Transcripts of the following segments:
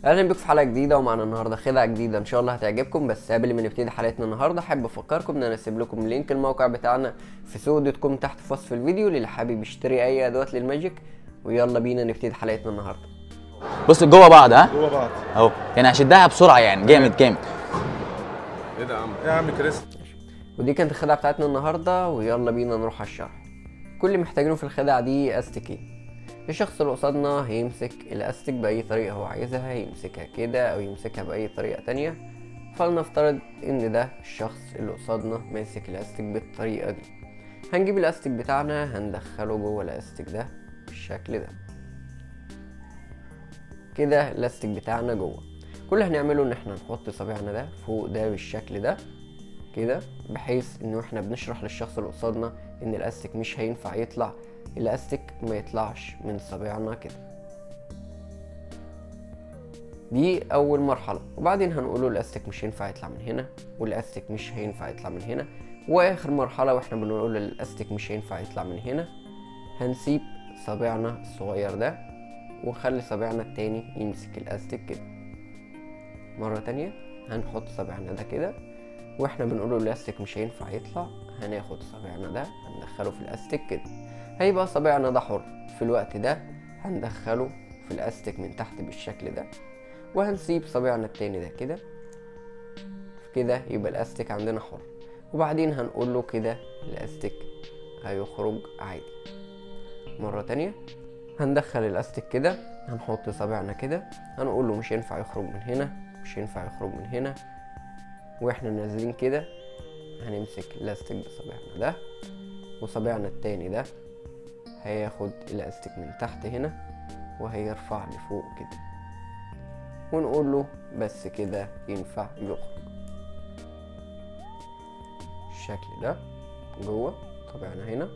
اهلا بيكم في حلقه جديده، ومعنا النهارده خدعه جديده ان شاء الله هتعجبكم. بس قبل ما نبتدي حلقتنا النهارده احب افكركم ان انا اسيب لكم لينك الموقع بتاعنا في سودة.com تحت في وصف الفيديو للي حابب يشتري اي ادوات للماجيك. ويلا بينا نبتدي حلقتنا النهارده. بص جوه بعض، جوه بعض اهو. يعني هشدها بسرعه، يعني جامد جامد. ايه ده يا عم؟ ايه يا عم كريس؟ ودي كانت الخدعه بتاعتنا النهارده، ويلا بينا نروح على الشرح. كل اللي محتاجينه في الخدعه دي استيكين. الشخص اللي قصادنا هيمسك الاستيك باي طريقه هو عايزها، هيمسكها كده او يمسكها باي طريقه تانية. فلنفترض ان ده الشخص اللي قصادنا ماسك الاستيك بالطريقه دي. هنجيب الاستيك بتاعنا هندخله جوه الاستيك ده بالشكل ده كده. الاستيك بتاعنا جوه. كل اللي هنعمله ان احنا نحط صابعنا ده فوق ده بالشكل ده كده، بحيث انه احنا بنشرح للشخص اللي قصادنا ان الاستيك مش هينفع يطلع، الاستيك ما يطلعش من صابعنا كده. دي اول مرحله. وبعدين هنقوله الاستيك مش هينفع يطلع من هنا، والاستيك مش هينفع يطلع من هنا. واخر مرحله واحنا بنقول الاستيك مش هينفع يطلع من هنا، هنسيب صابعنا الصغير ده ونخلي صابعنا التاني يمسك الاستيك كده. مره تانية هنحط صابعنا ده كده، واحنا بنقوله الاستيك مش هينفع يطلع، هناخد صابعنا ده هندخله في الاستيك كده. هيبقى صابعنا ده حر. في الوقت ده هندخله في الاستيك من تحت بالشكل ده، وهنسيب صابعنا التاني ده كده كده، يبقى الاستيك عندنا حر. وبعدين هنقوله كده الاستيك هيخرج عادي. مرة تانية هندخل الاستيك كده، هنحط صابعنا كده، هنقوله مش ينفع يخرج من هنا، مش ينفع يخرج من هنا. واحنا نازلين كده هنمسك الاستيك بصابعنا ده، وصابعنا التاني ده هياخد الاستيك من تحت هنا وهيرفع لفوق كده، ونقول له بس كده ينفع يخرج. الشكل ده جوه صابعنا هنا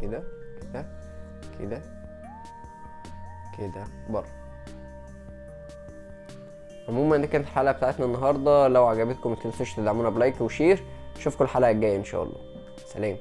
كده كده كده كده بره. عموما دي كانت الحلقه بتاعتنا النهارده. لو عجبتكم متنسوش تدعمونا بلايك وشير. اشوفكم الحلقه الجايه ان شاء الله. سلام.